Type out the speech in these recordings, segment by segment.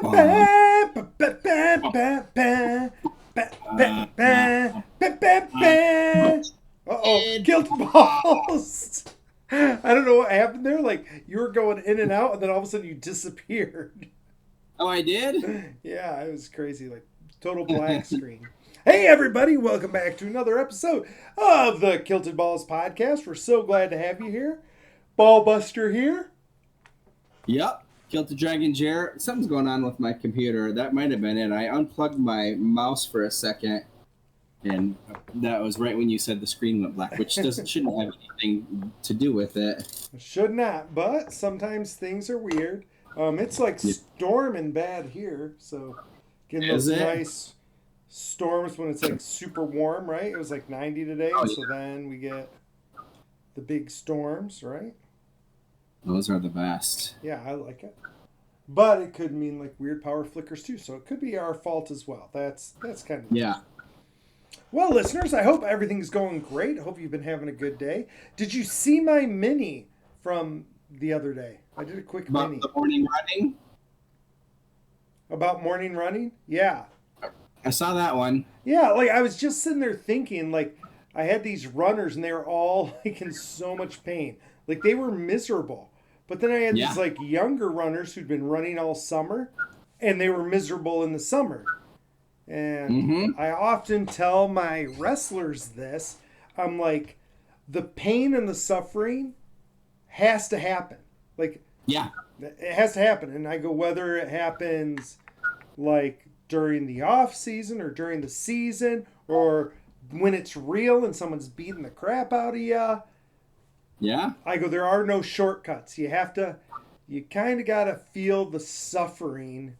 Um, Uh-oh, Kid guilty ball. balls. I don't know what happened there. Like you were going in and out, and then all of a sudden you disappeared. Oh, I did? Yeah, it was crazy. Like total black screen. Hey, everybody, welcome back to another episode of the Kilted Balls podcast. We're so glad to have you here. Ballbuster here. Yep. Killed the Dragon Chair. Something's going on with my computer. That might have been it. I unplugged my mouse for a second, and that was right when you said the screen went black, which shouldn't have anything to do with it. Should not, but sometimes things are weird. It's like storming bad here, so getting Is those it? nice storms when it's like super warm, right? It was like 90 today, Oh, and yeah. so then we get the big storms, right? Those are the best. Yeah, I like it. But it could mean like weird power flickers too, so it could be our fault as well. That's kind of Yeah. well, listeners. I hope everything's going great. I hope you've been having a good day. Did you see my mini from the other day? I did a quick About mini the morning running, about morning running. Yeah, I saw that one. yeah. Like I was just sitting there thinking, like I had these runners and they were all like in so much pain, like they were miserable. But then I had Yeah. these like younger runners who'd been running all summer, and they were miserable in the summer. And Mm-hmm. I often tell my wrestlers this. I'm like, the pain and the suffering has to happen. Like, Yeah. it has to happen. And I go, whether it happens like during the off season or during the season or when it's real and someone's beating the crap out of you, Yeah. I go, there are no shortcuts. You kind of got to feel the suffering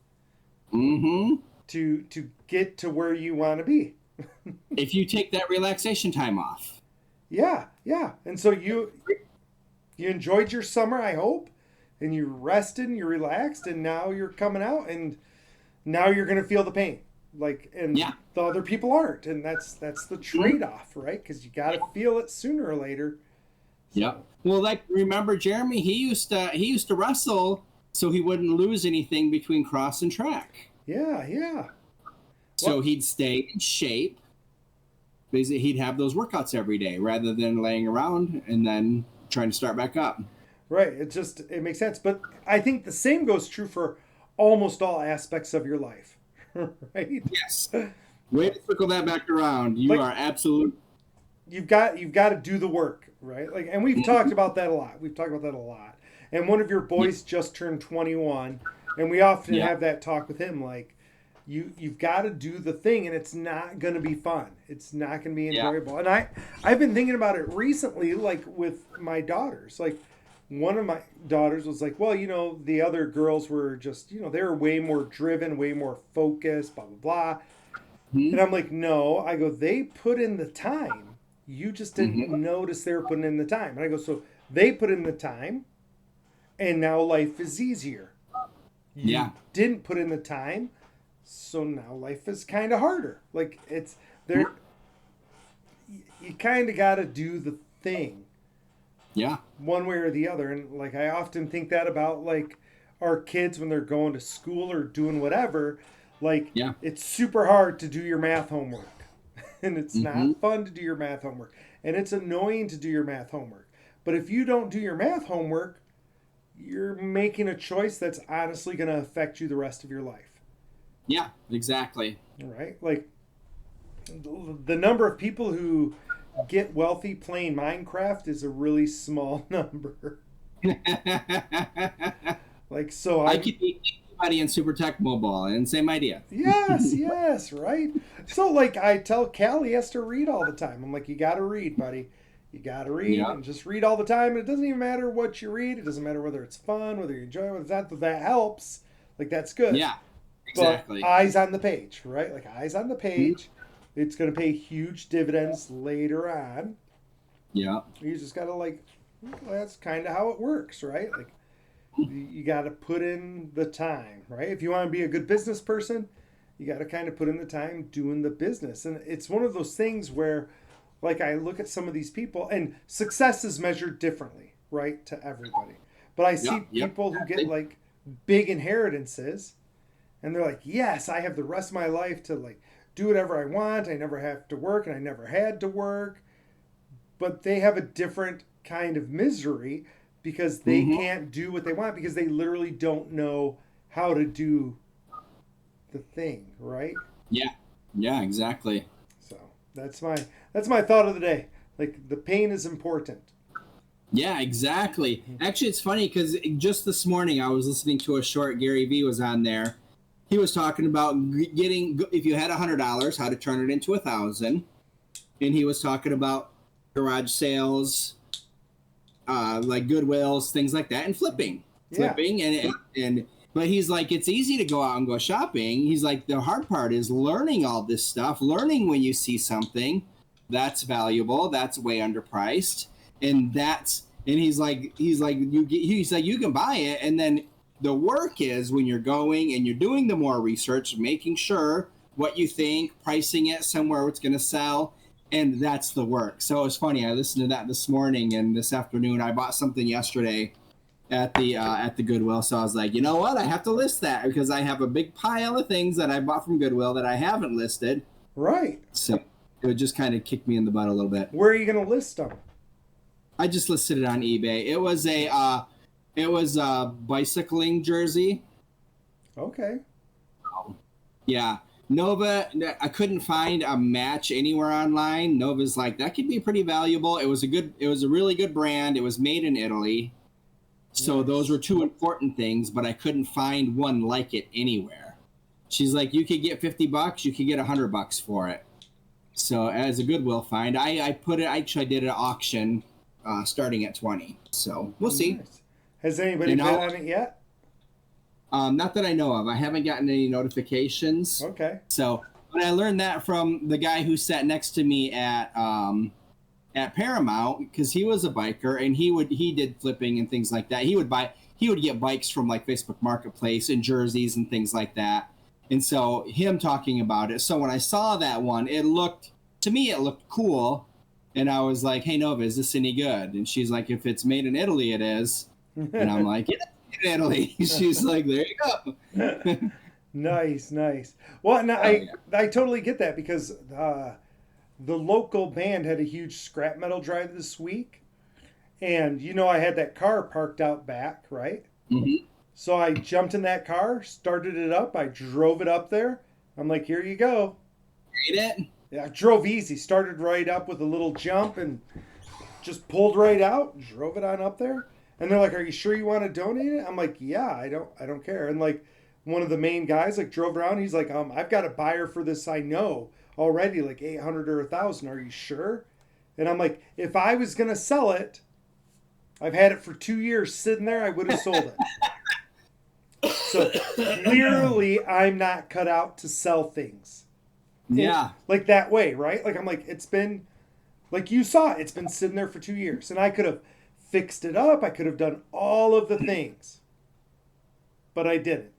Mm-hmm. to get to where you want to be. If you take that relaxation time off. Yeah, yeah. And so you enjoyed your summer, I hope, and you rested and you relaxed, and now you're coming out, and now you're gonna feel the pain, like, and Yeah. the other people aren't, and that's the trade off, right? Because you got to feel it sooner or later. Yep. Well, like remember Jeremy, he used to wrestle so he wouldn't lose anything between cross and track. Yeah, yeah. So Well, he'd stay in shape. Basically, he'd have those workouts every day rather than laying around and then trying to start back up. right. It makes sense, but I think the same goes true for almost all aspects of your life, right? Yes. Way to circle that back around. You Like are absolute. you've got to do the work, right? Like, and we've talked about that a lot. We've talked about that a lot. And one of your boys just turned 21, and we often Yeah. have that talk with him. Like, you've got to do the thing, and it's not going to be fun. It's not going to be Yeah. enjoyable. And I've been thinking about it recently, like with my daughters. Like, one of my daughters was like, well, the other girls were just, they were way more driven, way more focused, blah blah blah. Hmm? And I'm like, no. I go, they put in the time. You just didn't Hmm. notice they were putting in the time. And I go, so they put in the time, and now life is easier. You Yeah. didn't put in the time, so now life is kind of harder. Like it's there. You kind of got to do the thing Yeah. one way or the other. And like I often think that about like our kids when they're going to school or doing whatever. Like Yeah. it's super hard to do your math homework, and it's Hmm. not fun to do your math homework, and it's annoying to do your math homework. But if you don't do your math homework, you're making a choice that's honestly going to affect you the rest of your life. Yeah. Exactly. Right? Like the number of people who get wealthy playing Minecraft is a really small number. Like so I I could be anybody in Super Tech Mobile, and same idea. yes, yes, right. So like I tell Callie he has to read all the time. I'm like, you got to read, buddy. You got to read Yeah. and just read all the time. And it doesn't even matter what you read. It doesn't matter whether it's fun, whether you enjoy it, whether it's not. That helps. Like that's good. Yeah. But Exactly. eyes on the page, right? Like eyes on the page. It's going to pay huge dividends later on. Yeah. You just got to like, well, that's kind of how it works, right? Like you got to put in the time, right? If you want to be a good business person, you got to kind of put in the time doing the business. And it's one of those things where, like, I look at some of these people, and success is measured differently, right, to everybody. But I see Yep. Yep. people who get like big inheritances, and they're like, yes, I have the rest of my life to like do whatever I want. I never have to work, and I never had to work. But they have a different kind of misery because they Hmm. can't do what they want because they literally don't know how to do the thing, right? Yeah. Yeah, exactly. So that's my thought of the day. Like the pain is important. Yeah, exactly. Actually, it's funny because just this morning I was listening to a short. Gary Vee was on there. He was talking about getting, if you had $100, how to turn it into 1,000, and he was talking about garage sales, like Goodwills, things like that, and Yeah. flipping, and. But he's like, it's easy to go out and go shopping. He's like, the hard part is learning all this stuff, learning when you see something that's valuable, that's way underpriced, and he's like, you can buy it, and then the work is when you're going and you're doing the more research, making sure what you think, pricing it somewhere where it's going to sell, and that's the work. So it's funny. I listened to that this morning and this afternoon. I bought something yesterday at the Goodwill. So I was like, you know what? I have to list that because I have a big pile of things that I bought from Goodwill that I haven't listed. Right. So it would just kind of kick me in the butt a little bit. Where are you going to list them? I just listed it on eBay. It was a bicycling jersey. Okay. Yeah. Nova, I couldn't find a match anywhere online. Nova's like, that could be pretty valuable. It was a really good brand. It was made in Italy. So Nice. those were two important things, but I couldn't find one like it anywhere. She's like, you could get $50, you could get $100 for it. So as a Goodwill find, I put it. Actually, I did an auction starting at 20. So we'll see. Nice. Has anybody And bid I'll, on it yet? not that I know of. I haven't gotten any notifications. Okay. So, but I learned that from the guy who sat next to me at Paramount because he was a biker and he did flipping and things like that. He would get bikes from like Facebook Marketplace and jerseys and things like that. And so him talking about it. So when I saw that one, it looked cool. And I was like, hey, Nova, is this any good? And she's like, if it's made in Italy, it is. And I'm like, yeah, it's made in Italy. She's like, there you go. Nice, nice. Well, no, Oh, yeah. I totally get that because the local band had a huge scrap metal drive this week, and I had that car parked out back, right? Mm-hmm. So I jumped in that car, started it up, I drove it up there. I'm like, here you go. Read it? Yeah, I drove easy, started right up with a little jump and just pulled right out, drove it on up there. And they're like, "Are you sure you want to donate it?" I'm like, "Yeah, I don't care." And like one of the main guys like drove around, he's like, I've got a buyer for this I know already, like 800 or 1,000. Are you sure?" And I'm like, "If I was going to sell it, I've had it for 2 years sitting there, I would have sold it." So clearly I'm not cut out to sell things. Yeah. Like that way, right? Like I'm like, it's been like you saw it, it's been sitting there for 2 years. And I could have fixed it up. I could have done all of the things. But I didn't.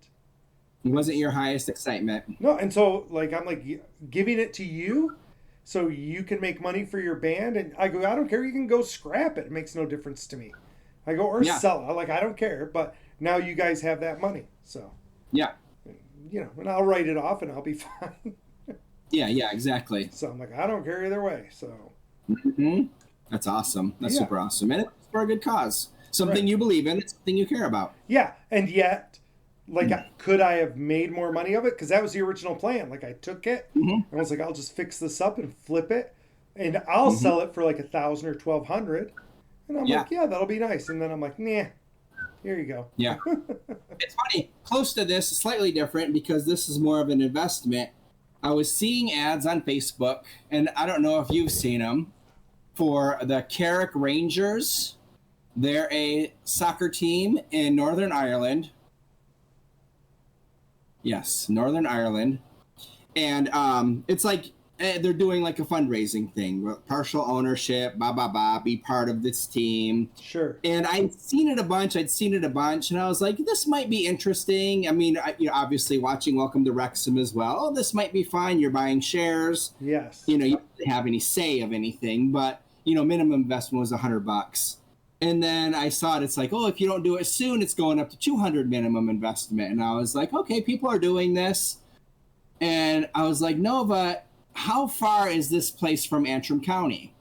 It wasn't your highest excitement. No, and so like I'm like giving it to you so you can make money for your band. And I go, I don't care, you can go scrap it. It makes no difference to me. I go, or Yeah. sell it. Like I don't care. But now you guys have that money. So Yeah. and I'll write it off and I'll be fine. Yeah. Yeah. Exactly. So I'm like, I don't care either way. So Hmm. That's awesome. That's Yeah. super awesome, and it's for a good cause. Something Right. you believe in. It's something you care about. yeah, and yet, like, could I have made more money of it? Because that was the original plan. Like, I took it Hmm. and I was like, I'll just fix this up and flip it, and I'll sell it for like 1,000 or 1,200. And I'm Yeah. like, yeah, that'll be nice. And then I'm like, nah, here you go. Yeah. It's funny. Close to this, slightly different because this is more of an investment. I was seeing ads on Facebook, and I don't know if you've seen them, for the Carrick Rangers. They're a soccer team in Northern Ireland. Yes, Northern Ireland. And it's like they're doing like a fundraising thing, partial ownership, be part of this team. Sure. And I'd seen it a bunch, and I was like, this might be interesting. I mean, obviously watching Welcome to Wrexham as well. Oh, this might be fine. You're buying shares. Yes. You don't have any say of anything, but minimum investment was $100. And then I saw it. It's like, oh, if you don't do it soon, it's going up to 200 minimum investment. And I was like, okay, people are doing this. And I was like, Nova, how far is this place from Antrim County?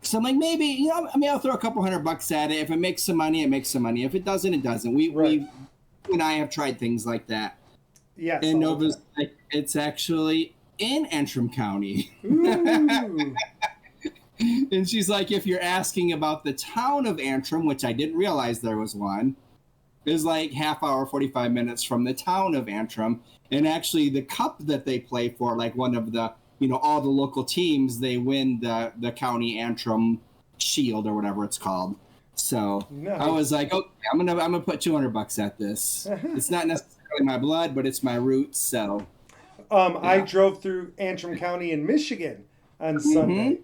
So I'm like, maybe, I'll throw a couple $100 at it. If it makes some money, it makes some money. If it doesn't, it doesn't. We and I have tried things like that. Yes. And Nova's like, it's actually in Antrim County. Ooh. And she's like, if you're asking about the town of Antrim, which I didn't realize there was one, is like half hour, 45 minutes from the town of Antrim. And actually the cup that they play for, like one of the, all the local teams, they win the county Antrim Shield or whatever it's called. So Nice. I was like, okay, I'm gonna put $200 at this. It's not necessarily my blood, but it's my roots. So I drove through Antrim County in Michigan on Sunday,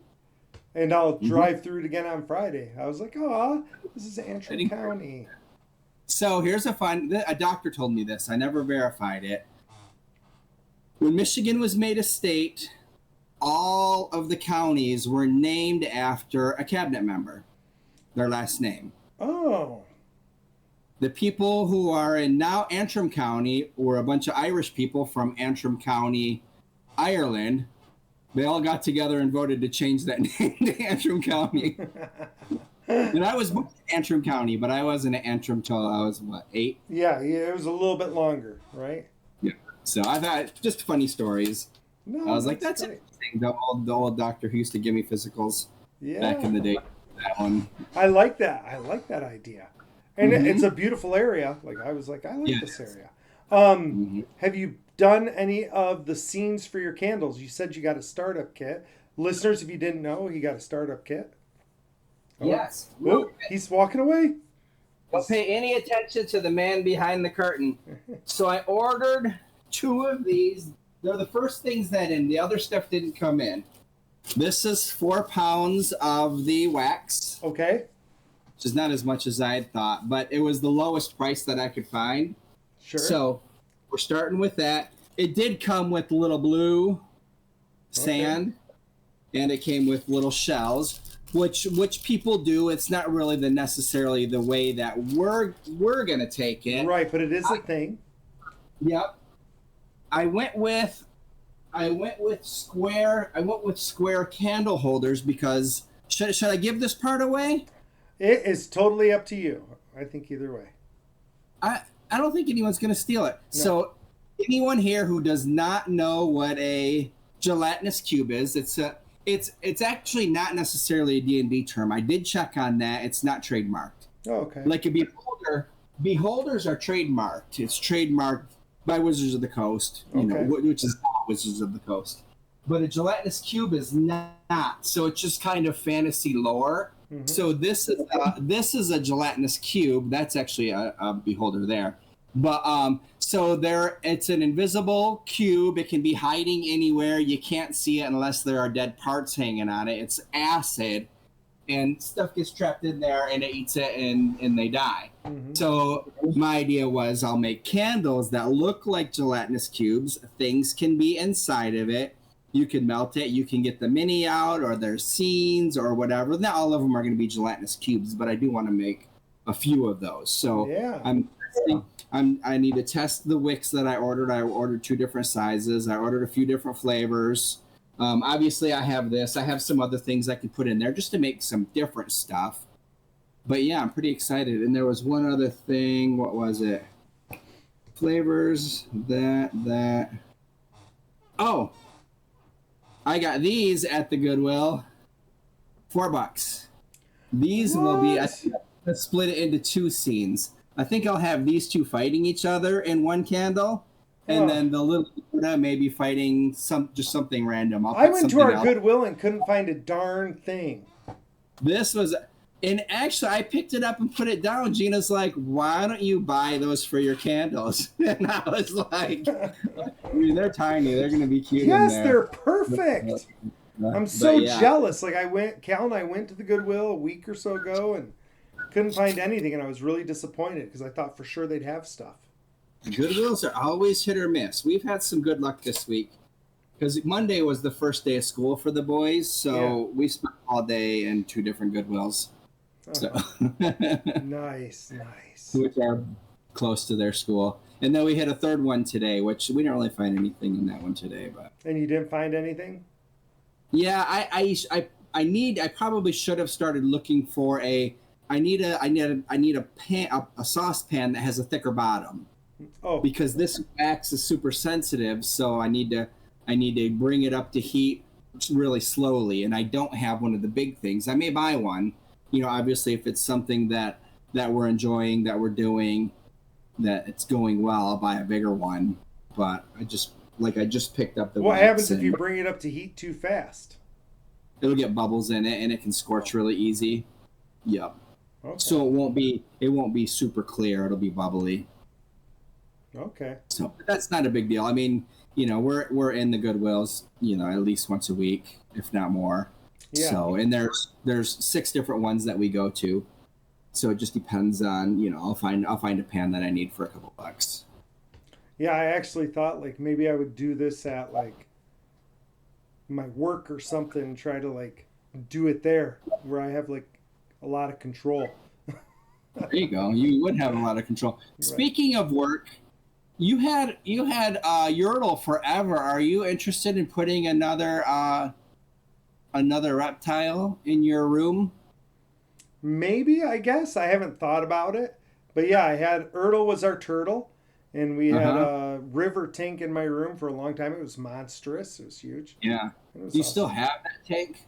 and I'll drive through it again on Friday. I was like, oh, this is Antrim County. So here's a doctor told me this. I never verified it. When Michigan was made a state, all of the counties were named after a cabinet member, their last name. Oh. The people who are in now Antrim County were a bunch of Irish people from Antrim County, Ireland. They all got together and voted to change that name to Antrim County. And I was born in Antrim County, but I wasn't at Antrim till I was, 8? Yeah, it was a little bit longer, right? Yeah. So I thought, just funny stories. No, I was like, that's great. interesting. The old doctor who used to give me physicals back in the day. That one. I like that. I like that idea. And it's a beautiful area. Like, I was like, I like this area. Have you done any of the scenes for your candles? You said you got a startup kit. Listeners, if you didn't know, he got a startup kit. Oh. Yes. Oh, he's walking away. Don't pay any attention to the man behind the curtain. So I ordered 2 of these. They're the first things that in. The other stuff didn't come in. This is 4 pounds of the wax. Okay. Which is not as much as I had thought, but it was the lowest price that I could find. Sure. So we're starting with that. It did come with little blue sand, and it came with little shells, which people do. It's not really necessarily the way that we're gonna take it. Right, but it is a thing. Yep. I went with square candle holders because should I give this part away? It is totally up to you. I think either way. I don't think anyone's going to steal it. No. So anyone here who does not know what a gelatinous cube is, it's actually not necessarily a D&D term. I did check on that. It's not trademarked. Oh, okay. Like a beholders are trademarked. It's trademarked by Wizards of the Coast, which is Wizards of the Coast. But a gelatinous cube is not. So it's just kind of fantasy lore. Mm-hmm. So this is a gelatinous cube. That's actually a beholder there. But it's an invisible cube. It can be hiding anywhere. You can't see it unless there are dead parts hanging on it. It's acid, and stuff gets trapped in there, and it eats it, and they die. Mm-hmm. So my idea was I'll make candles that look like gelatinous cubes. Things can be inside of it. You can melt it. You can get the mini out, or there's scenes or whatever. Not all of them are going to be gelatinous cubes, but I do want to make a few of those. So I need to test the wicks that I ordered. I ordered 2 different sizes. I ordered a few different flavors. Obviously, I have this. I have some other things I can put in there just to make some different stuff. But yeah, I'm pretty excited. And there was one other thing. What was it? Flavors. That. Oh. I got these at the Goodwill. $4. These will be. Let's split it into 2 scenes. I think I'll have these 2 fighting each other in one candle, and then the little Buddha maybe fighting something random. I went to our Goodwill and couldn't find a darn thing. This was, and actually I picked it up and put it down. Gina's like, "Why don't you buy those for your candles?" And I was like, "They're tiny. They're gonna be cute." Yes, in there. They're perfect. I'm so jealous. Like Cal and I went to the Goodwill a week or so ago and couldn't find anything, and I was really disappointed because I thought for sure they'd have stuff. Goodwills are always hit or miss. We've had some good luck this week because Monday was the first day of school for the boys, so we spent all day in 2 different Goodwills. So, Nice, nice. which are close to their school. And then we hit a third one today, which we didn't really find anything in that one today, but And you didn't find anything? yeah, I probably should have started looking for I need a pan, a saucepan that has a thicker bottom, Oh, because this wax is super sensitive, so I need to bring it up to heat really slowly, and I don't have one of the big things. I may buy one, obviously if it's something that we're enjoying, that we're doing, that it's going well, I'll buy a bigger one. But I just picked up the what wax, happens if and you bring it up to heat too fast? it'll get bubbles in it and it can scorch really easy. Yep. Okay. So it won't be super clear, it'll be bubbly. Okay. So that's not a big deal. I mean, we're in the Goodwills, at least once a week, if not more. Yeah. So, and there's 6 different ones that we go to. So it just depends on, I'll find a pan that I need for a couple bucks. Yeah, I actually thought like maybe I would do this at like my work or something and try to like do it there where I have like a lot of control. There you go. You would have a lot of control. Right. Speaking of work, you had Yordle forever. Are you interested in putting another reptile in your room? Maybe, I guess. I haven't thought about it. But yeah, I had Ertl was our turtle, and we had a river tank in my room for a long time. It was monstrous. It was huge. Yeah. It was Do you awesome. still have that tank?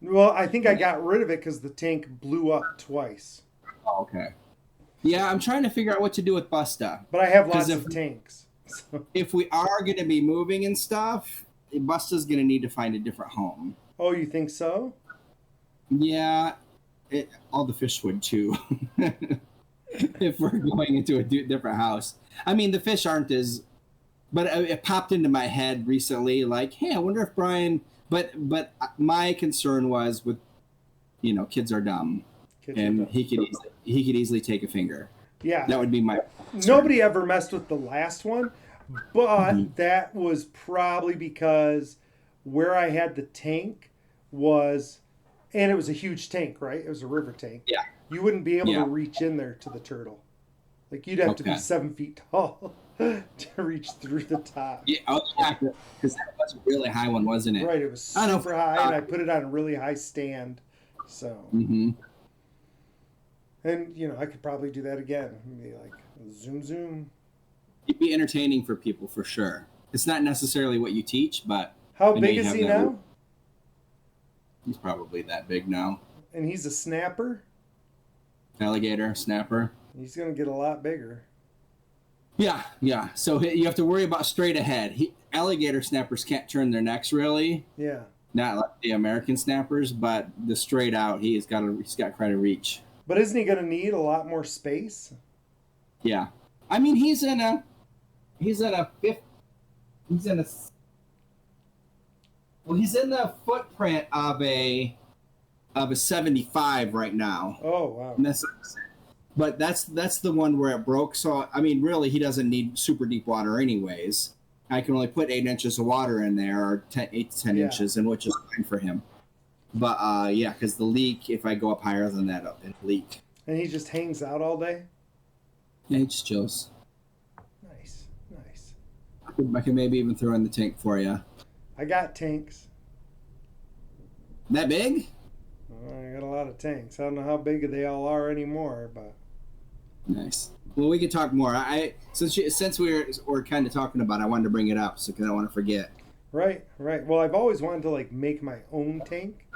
Well, I think I got rid of it because the tank blew up twice. Oh, okay. Yeah, I'm trying to figure out what to do with Busta. But I have 'Cause lots of tanks. So. If we are going to be moving and stuff, Busta's going to need to find a different home. Oh, you think so? Yeah, all the fish would too. If we're going into a different house. I mean, the fish aren't as... But it popped into my head recently, like, hey, I wonder if Brian... But my concern was with, kids are dumb. Kids And are dumb. he could easily take a finger. Yeah. That would be my... Nobody ever messed with the last one, but Mhm. that was probably because where I had the tank was, and it was a huge tank, right? It was a river tank. Yeah. You wouldn't be able Yeah. to reach in there to the turtle. Like you'd have to be Okay. 7 feet tall to reach through the top. Yeah, because that was a really high one, wasn't it? Right, it was I know. super high, and I put it on a really high stand. So, Mm-hmm. and I could probably do that again. Be like zoom, zoom. It'd be entertaining for people for sure. It's not necessarily what you teach, but How I know big you is have he that- now? he's probably that big now. And he's a snapper. Alligator, snapper. He's gonna get a lot bigger. Yeah. So you have to worry about straight ahead. Alligator snappers can't turn their necks really, Yeah. not like the American snappers, but the straight out, he's got quite a reach. But isn't he going to need a lot more space? Yeah, I mean he's in a the footprint of a 75 right now. Oh, wow. And but that's the one where it broke. So I mean, really, he doesn't need super deep water anyways. I can only put 8 inches of water in there, or 8 to 10 Yeah. inches, and which is fine for him. But yeah, because the leak, if I go up higher than that, it'll leak. And he just hangs out all day? Yeah, he just chills. Nice, nice. I can maybe even throw in the tank for you. I got tanks. That big? I got a lot of tanks. I don't know how big they all are anymore, but Nice. Well, we can talk more. Since we're kind of talking about it, I wanted to bring it up because I don't want to forget. right. Well, I've always wanted to like make my own tank,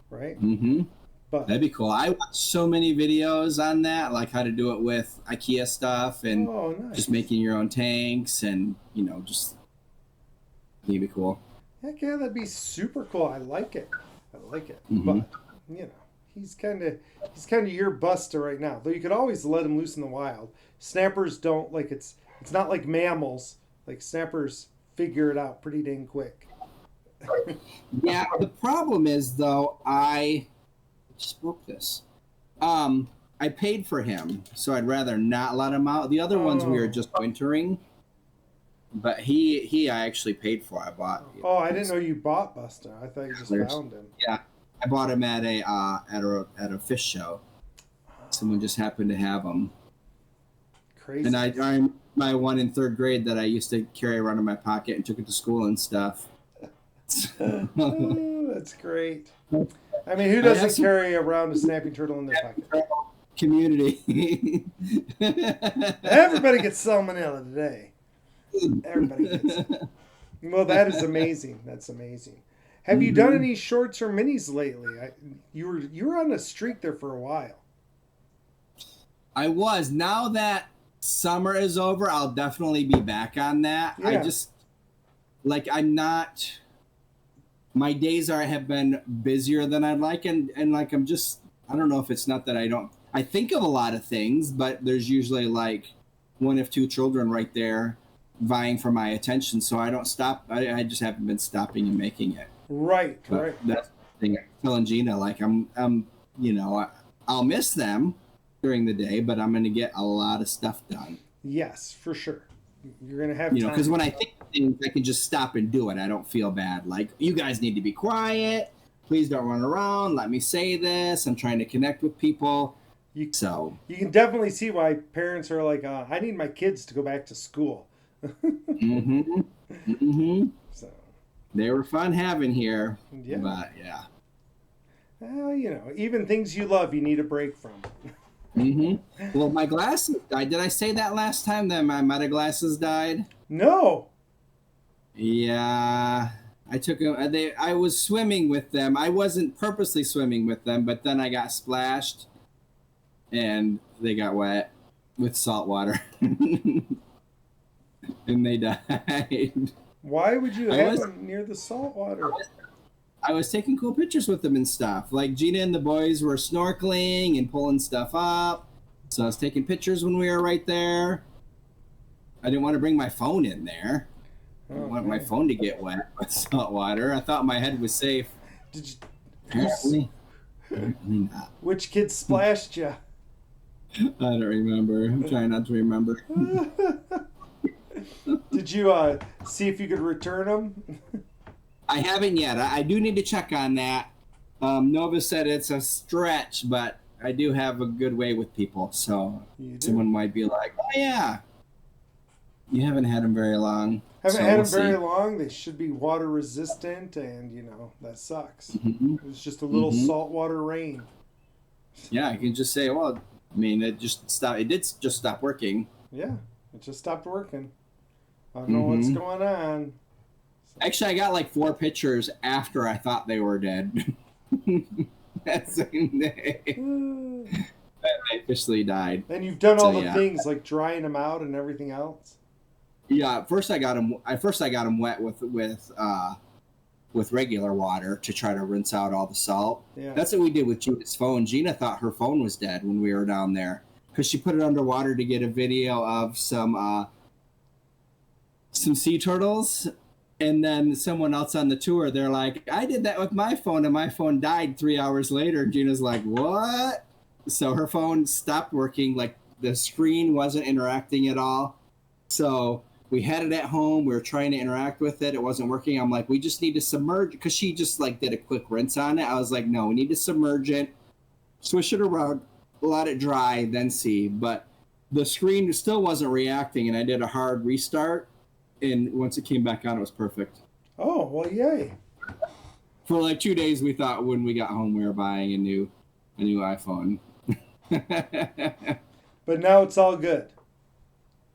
right? Mm-hmm. But That'd be cool. I watched so many videos on that, like how to do it with IKEA stuff and oh, nice. just making your own tanks, and just it'd be cool. Heck yeah, that'd be super cool. I like it. Mhm. But he's kind of your Buster right now. Though you could always let him loose in the wild. Snappers don't like it's not like mammals. Like snappers figure it out pretty dang quick. Yeah, the problem is though, I just broke this. I paid for him, so I'd rather not let him out. The other ones we were just wintering, but I actually paid for. I bought. Oh, I didn't know you bought Buster. I thought you just There's- found him. Yeah, I bought them at a fish show. Someone just happened to have them. Crazy. And I'm my one in third grade that I used to carry around in my pocket and took it to school and stuff. Oh, that's great. I mean, who doesn't carry around a snapping turtle in their pocket? Community. Everybody gets salmonella today. Everybody gets it. Well, that is amazing. That's amazing. Have you done any shorts or minis lately? You were on a streak there for a while. I was. Now that summer is over, I'll definitely be back on that. Yeah. I just I'm not. My days have been busier than I'd like, and like I'm just. I don't know if it's not that I don't. I think of a lot of things, but there's usually like one of two children right there vying for my attention, so I don't stop. I just haven't been stopping and making it. Right, But right. that's the thing. I'm telling Gina, like I'll miss them during the day, but I'm going to get a lot of stuff done. Yes, for sure. You're gonna have time. Because when I think of things, I can just stop and do it. I don't feel bad. Like, you guys need to be quiet. Please don't run around. Let me say this. I'm trying to connect with people. You So, can definitely see why parents are like, I need my kids to go back to school. So they were fun having here. yeah. But yeah. Well, even things you love, you need a break from. Well, my glasses died. Did I say that last time that my Meta glasses died? No. Yeah, I took them. I was swimming with them. I wasn't purposely swimming with them, but then I got splashed, and they got wet with salt water, and they died. Why would you have them near the salt water? I was taking cool pictures with them and stuff. Like, Gina and the boys were snorkeling and pulling stuff up, so I was taking pictures when we were right there. I didn't want to bring my phone in there. I didn't want my phone to get wet with salt water. I thought my head was safe. Did you? Apparently not. Which kid splashed you? I don't remember. I'm trying not to remember. Did you see if you could return them? I haven't yet. I do need to check on that. Nova said it's a stretch, but I do have a good way with people. So someone might be like, oh, yeah. You haven't had them very long. Haven't had them very long. They should be water resistant, and that sucks. It was just a little saltwater rain. Yeah, I can just say, well, I mean, it just stopped. It did just stop working. Yeah, it just stopped working. I don't know what's going on. Actually, I got like 4 pictures after I thought they were dead. That same day, they officially died. And you've done all the things like drying them out and everything else. Yeah, first I got them wet with regular water to try to rinse out all the salt. Yeah. That's what we did with Gina's phone. Gina thought her phone was dead when we were down there because she put it underwater to get a video of some sea turtles. And then someone else on the tour, they're like, I did that with my phone, and my phone died 3 hours later. Gina's like, what? So her phone stopped working. Like, the screen wasn't interacting at all. So we had it at home. We were trying to interact with it. It wasn't working. I'm like, we just need to submerge, because she just like did a quick rinse on it. I was like, no, we need to submerge it, swish it around, let it dry, then see. But the screen still wasn't reacting, and I did a hard restart. And once it came back on, it was perfect. Oh, well, yay. For like 2 days, we thought when we got home we were buying a new iPhone. But now it's all good.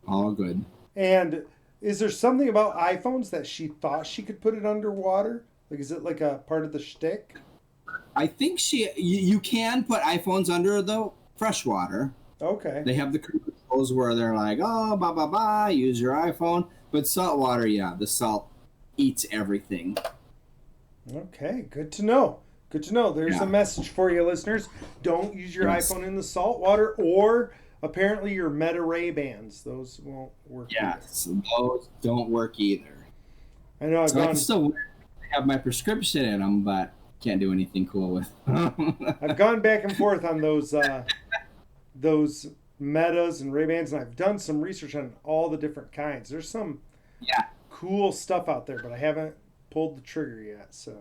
All good. And is there something about iPhones that she thought she could put it underwater? Like, is it like a part of the shtick? I think you can put iPhones under the fresh water. Okay. They have the commercials where they're like, oh, blah, blah, blah, use your iPhone. But salt water, yeah, the salt eats everything. Okay, good to know. Good to know. There's a message for you, listeners. Don't use your iPhone in the salt water, or apparently your Meta Ray-Bans. Those won't work. Yes, those don't work either. I know. I can still have my prescription in them, but can't do anything cool with them. I've gone back and forth on those Metas and Ray-Bans, and I've done some research on all the different kinds. There's some cool stuff out there, but I haven't pulled the trigger yet. So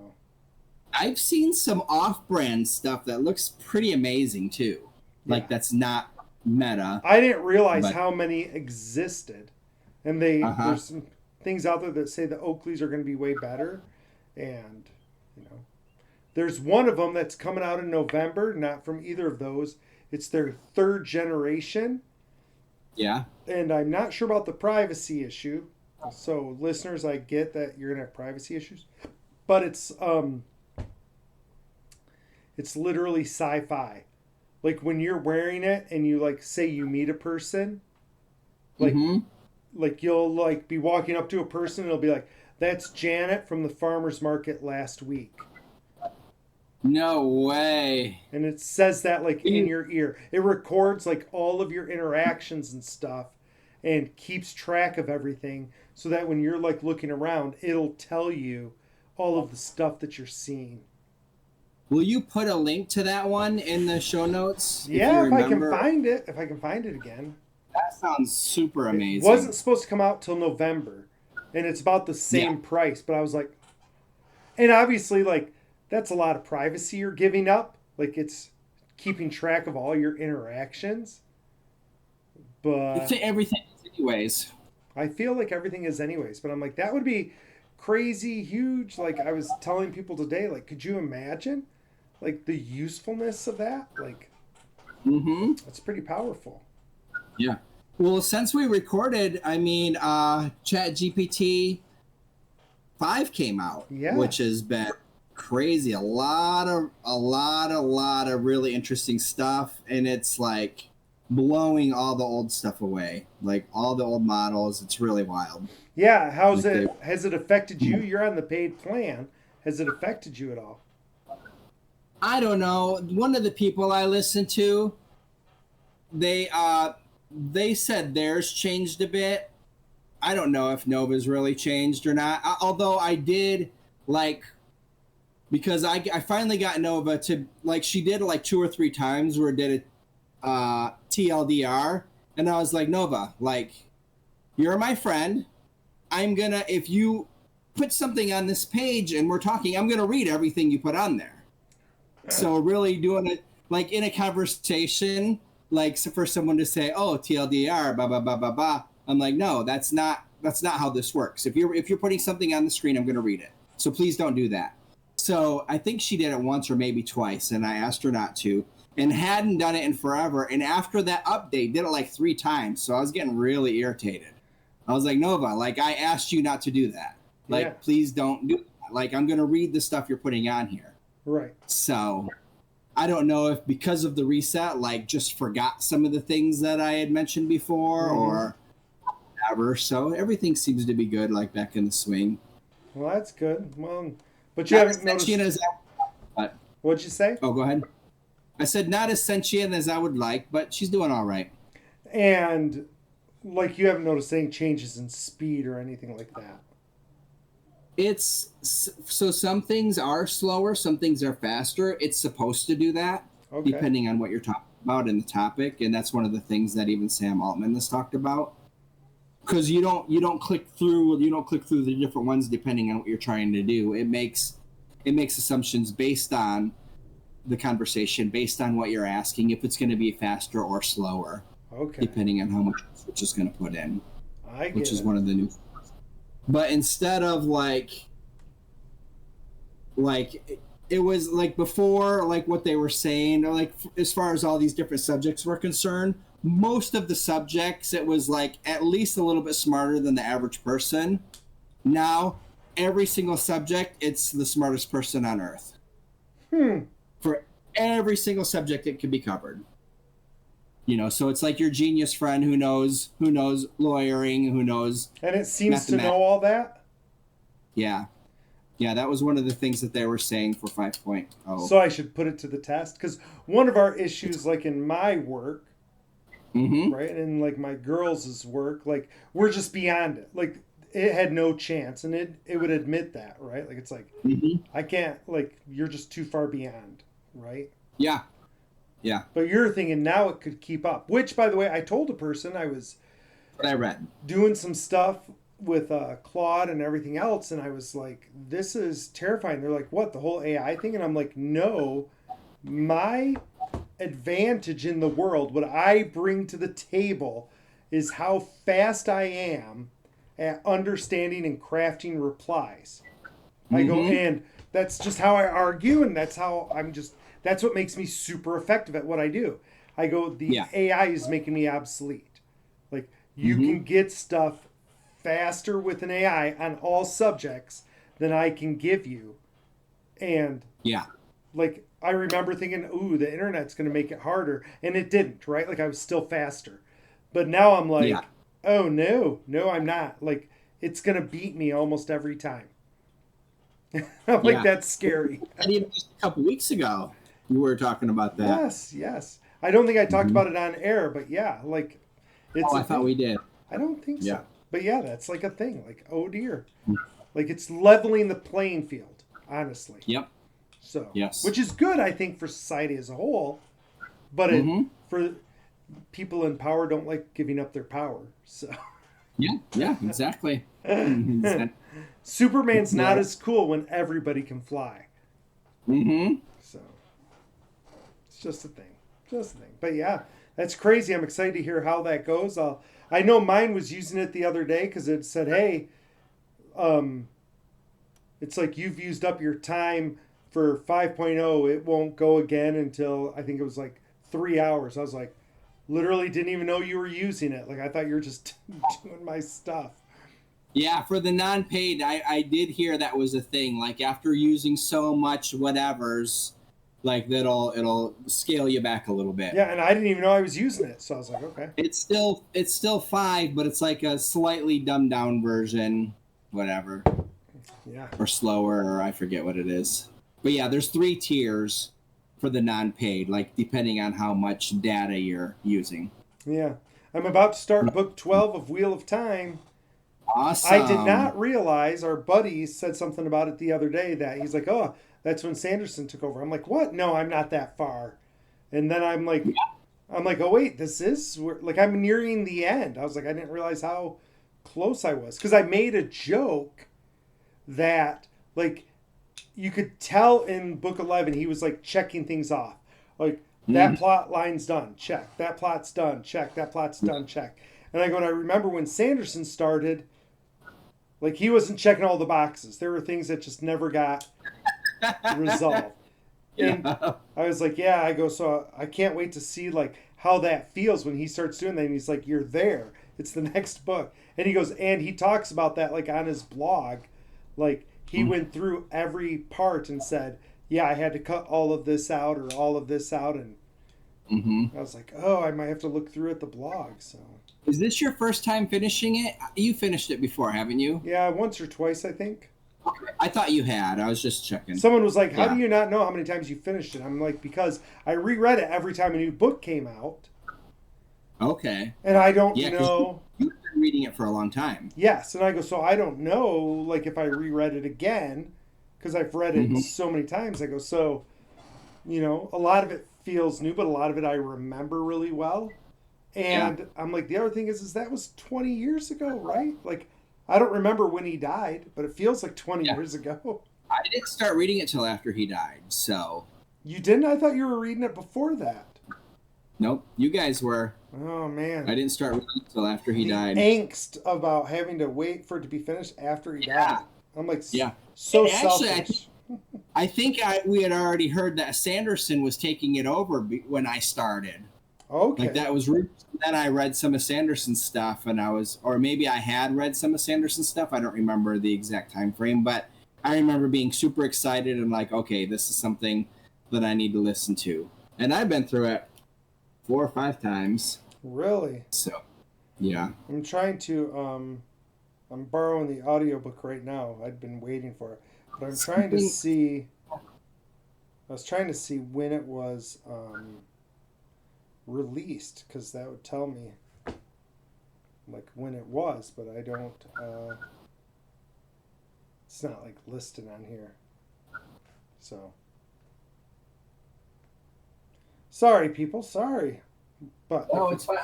I've seen some off-brand stuff that looks pretty amazing too. Yeah. Like that's not Meta, I didn't realize but how many existed. And uh huh. there's some things out there that say the Oakleys are going to be way better. And, you know, there's one of them that's coming out in November, not from either of those. It's their third generation. Yeah. And I'm not sure about the privacy issue. So, listeners, I get that you're going to have privacy issues. But it's literally sci-fi. Like when you're wearing it and you like say you meet a person, like Mm-hmm. you'll like be walking up to a person and it'll be like, that's Janet from the farmer's market last week. No way. And it says that like in your ear. It records like all of your interactions and stuff and keeps track of everything so that when you're like looking around, it'll tell you all of the stuff that you're seeing. Will you put a link to that one in the show notes if you Yeah, if I can remember? find it, if I can find it again. That sounds super It amazing. wasn't supposed to come out till November, and it's about the Yeah. same price. But I was like, and obviously, like that's a lot of privacy you're giving up. Like it's keeping track of all your interactions. But Everything, anyways. I feel like everything is anyways. But I'm like, that would be crazy huge. Like I was telling people today, like, could you imagine, like the usefulness of that? Like Mm-hmm. that's pretty powerful. Yeah. Well, since we recorded, I mean, Chat GPT 5 came out, which Yes. has been crazy. A lot of really interesting stuff, and it's like blowing all the old stuff away, like all the old models. It's really wild. Yeah. How's Like they, it? Has it affected you? You're on the paid plan. Has it affected you at all? I don't know. One of the people I listen to, they uh, they said theirs changed a bit. I don't know if Nova's really changed or not. Although I did like because I finally got Nova to like she did it like 2 or 3 times where it did a TLDR, and I was like, Nova, like you're my friend. I'm gonna if you put something on this page and we're talking, I'm gonna read everything you put on there. So really doing it like in a conversation, like so for someone to say, "Oh, TLDR, blah blah blah blah blah," I'm like, no, that's not how this works. If you're putting something on the screen, I'm gonna read it. So please don't do that. So I think she did it once or maybe twice, and I asked her not to, and hadn't done it in forever. And after that update, did it like 3 times. So I was getting really irritated. I was like, Nova, like I asked you not to do that. Yeah. Like, please don't do that. Like I'm gonna read the stuff you're putting on here. Right. So I don't know if because of the reset, like just forgot some of the things that I had mentioned before Mm-hmm. or whatever. So everything seems to be good, like back in the swing. Well, that's good. Well, but you Not as haven't sentient noticed. as but What'd you say? oh, go ahead. I said not as sentient as I would like, but she's doing all right. And like you haven't noticed any changes in speed or anything like that. It's so some things are slower, some things are faster. It's supposed to do that, Okay. depending on what you're talking about in the topic, and that's one of the things that even Sam Altman has talked about. Because you don't click through the different ones depending on what you're trying to do. It makes assumptions based on the conversation, based on what you're asking, if it's going to be faster or slower, Okay. depending on how much which is going to put in, I which get is it. one of the new. But instead of like it was like before, like what they were saying, like as far as all these different subjects were concerned, most of the subjects it was like at least a little bit smarter than the average person. Now every single subject, it's the smartest person on earth. Hmm. For every single subject it can be covered. So it's like your genius friend who knows lawyering, who knows And it seems to know mathematics. all that. Yeah. Yeah, that was one of the things that they were saying for 5.0. So I should put it to the test because one of our issues, like in my work, Mm-hmm. right, and like my girls' work, like we're just beyond it. Like it had no chance, and it would admit that, right? Like it's like Mm-hmm. I can't. Like you're just too far beyond, right? Yeah. Yeah. But you're thinking now it could keep up. Which, by the way, I told a person I was What I read. doing some stuff with Claude and everything else, and I was like, this is terrifying. They're like, what, the whole AI thing? And I'm like, no, my advantage in the world, what I bring to the table, is how fast I am at understanding and crafting replies. I go, Mm-hmm. and that's just how I argue, and that's how I'm just, that's what makes me super effective at what I do. I go, the Yeah. AI is making me obsolete. Like, you Mm-hmm. can get stuff faster with an AI on all subjects than I can give you. And Yeah. like, I remember thinking, ooh, the internet's going to make it harder. And it didn't, right? Like, I was still faster. But now I'm Yeah. like, oh, no, no, I'm not. Like, it's going to beat me almost every time. I'm like, Yeah. that's scary. And even just a couple weeks ago, you were talking about that. Yes, yes. I don't think I talked Mm-hmm. about it on air, but yeah, like, it's Oh, a I thought thing. we did. I don't think Yeah. so. But yeah, that's like a thing. Like, oh dear. Like, it's leveling the playing field, honestly. Yep. So, Yes. which is good, I think, for society as a whole. But it Mm-hmm. for people in power don't like giving up their power. So, Yeah. Yeah. Exactly. Exactly. Superman's not Yeah. as cool when everybody can fly. Mm-hmm. So, it's just a thing. Just a thing. But yeah, that's crazy. I'm excited to hear how that goes. I know mine was using it the other day because it said, hey, um, it's like you've used up your time for 5.0. It won't go again until I think it was like 3 hours. I was like, literally didn't even know you were using it. Like, I thought you were just doing my stuff. Yeah, for the non-paid, I did hear that was a thing. Like after using so much whatevers, like that'll it'll scale you back a little bit. Yeah, and I didn't even know I was using it. So I was like, okay. It's still five, but it's like a slightly dumbed down version, whatever, Yeah. or slower, or I forget what it is. But yeah, there's three tiers for the non-paid, like depending on how much data you're using. Yeah. I'm about to start book 12 of Wheel of Time. I did Awesome. not realize our buddy said something about it the other day that he's like, oh, that's when Sanderson took over. I'm like, what? No, I'm not that far. And then I'm like, oh wait, this is like I'm nearing the end. I was like, I didn't realize how close I was because I made a joke that like you could tell in book 11 he was like checking things off, like that Mhm. plot line's done, check. That plot's done, check. That plot's done, check. And I go, and I remember when Sanderson started, like he wasn't checking all the boxes. There were things that just never got resolved. And Yeah. I was like, yeah, I go, so I can't wait to see like how that feels when he starts doing that. And he's like, you're there. It's the next book. And he goes, and he talks about that like on his blog. Like he went through every part and said, yeah, I had to cut all of this out or all of this out. And Mm-hmm. I was like, oh, I might have to look through at the blog. So Is this your first time finishing it? You finished it before, haven't you? yeah, once or twice, I think. I thought you had. I was just checking. Someone was like, how do Yeah. you not know how many times you finished it? I'm like, because I reread it every time a new book came out. Okay. And I don't Yeah, because know. you've been reading it for a long time. Yes, and I go, so I don't know, like if I reread it again, because I've read it Mm-hmm. so many times. I go, so a lot of it feels new, but a lot of it I remember really well. Yeah. And I'm like, the other thing is that was 20 years ago, right? Like, I don't remember when he died, but it feels like 20 Yeah. years ago. I didn't start reading it till after he died. So, You didn't? I thought you were reading it before that. nope. You guys were. Oh I man, didn't start reading it till after he the died. angst about having to wait for it to be finished after he Yeah. died. I'm like, Yeah. so And actually, selfish. we had already heard that Sanderson was taking it over when I started. Like Okay. that was then I read some of Sanderson's stuff, and or maybe I had read some of Sanderson's stuff. I don't remember the exact time frame, but I remember being super excited and like, okay, this is something that I need to listen to. And I've been through it 4 or 5 times. Really? So yeah. I'm trying to I'm borrowing the audiobook right now. I'd been waiting for it. But I'm trying to see I was trying to see when it was released cuz that would tell me like when it was, but I don't it's not like listed on here. So sorry people, sorry. But Oh, it's fine.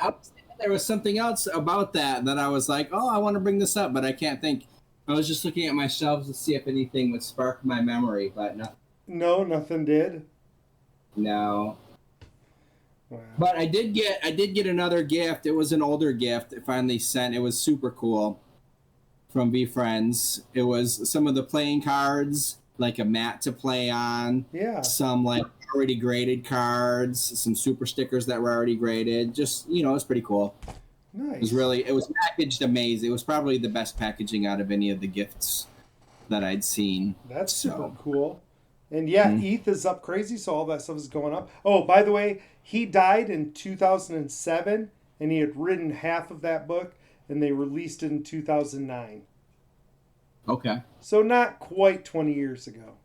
There was something else about that I was like, oh, I want to bring this up, but I can't think. I was just looking at my shelves to see if anything would spark my memory, but no. No, nothing did. No. Wow. But I did get another gift. It was an older gift. It finally sent. It was super cool from VFriends. It was some of the playing cards, like a mat to play on. Yeah. Some like already graded cards, some super stickers that were already graded. Just it was pretty cool. Nice. It was packaged amazing. It was probably the best packaging out of any of the gifts that I'd seen. That's So. super cool. And yeah, ETH is up crazy, so all that stuff is going up. Oh, by the way, he died in 2007, and he had written half of that book, and they released it in 2009. Okay. So not quite 20 years ago.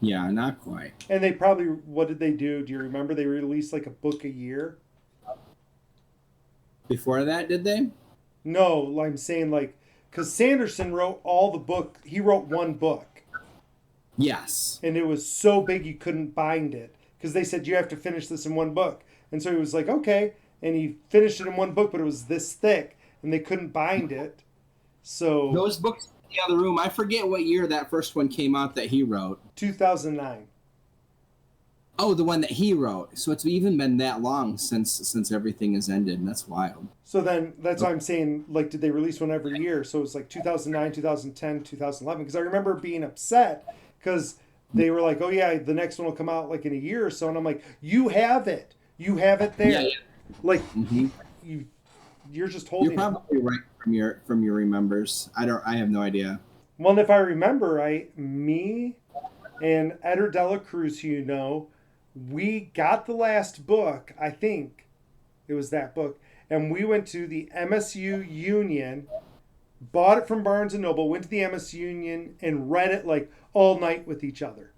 Yeah, not quite. And they probably, what did they do? Do you remember? They released like a book a year. Before that, did they? No, I'm saying like, because Sanderson wrote all the book. He wrote one book. Yes. And it was so big you couldn't bind it. Because they said, you have to finish this in one book. And so he was like, okay. And he finished it in one book, but it was this thick. And they couldn't bind it. So Those books in the other room, I forget what year that first one came out that he wrote. 2009. Oh, the one that he wrote. So it's even been that long since everything has ended, and that's wild. So then that's why I'm saying, like, did they release one every year? So it was like 2009, 2010, 2011. Because I remember being upset because they were like, oh, yeah, the next one will come out like in a year or so. And I'm like, you have it. You have it there. Yeah. Like, Mm-hmm. you're just holding You're probably right from your remembers. I have no idea. Well, and if I remember right, me and Eder Dela Cruz, we got the last book. I think it was that book. And we went to the MSU Union, bought it from Barnes & Noble, went to the MSU Union, and read it like all night with each other.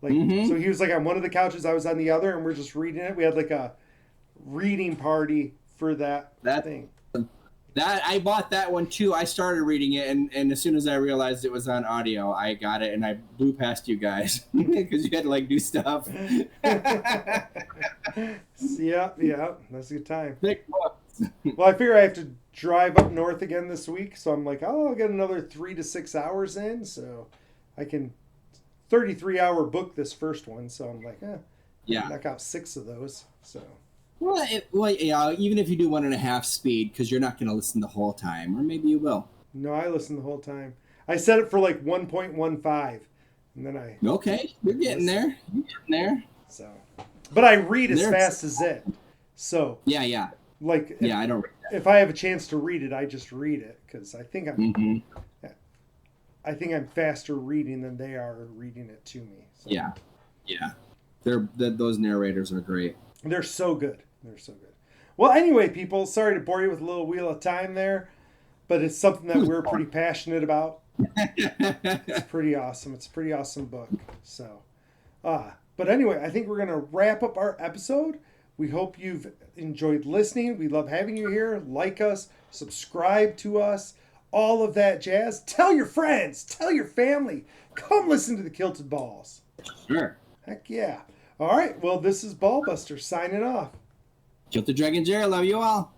Like, So he was like on one of the couches, I was on the other, and we're just reading it. We had like a reading party for that thing. That I bought that one too. I started reading it, and as soon as I realized it was on audio, I got it, and I blew past you guys because you had to like do stuff. Yeah, that's a good time. Thick books. Well, I figure I have to drive up north again this week, so I'm like, oh, I'll get another 3 to 6 hours in, so I can 33-hour book this first one. So I'm like, Yeah. knock out 6 of those. So. Well, even if you do 1.5 speed, because you're not going to listen the whole time, or maybe you will. No, I listen the whole time. I set it for like 1.15, and then I. Okay, you're getting there. You're getting there. So, but I read as fast as it. So. Yeah. Like. I don't. If I have a chance to read it, I just read it because I think I'm. Mm-hmm. I think I'm faster reading than they are reading it to me. So. Yeah. Those narrators are great. They're so good. Well, anyway, people, sorry to bore you with a little wheel of time there, but it's something that we're pretty passionate about. It's pretty awesome. It's a pretty awesome book. So, but anyway, I think we're going to wrap up our episode. We hope you've enjoyed listening. We love having you here. Like us, subscribe to us, all of that jazz. Tell your friends, tell your family. Come listen to the Kilted Balls. Sure. Heck yeah. All right. Well, this is Ballbuster signing off. Kill the Dragon Jerry. Love you all.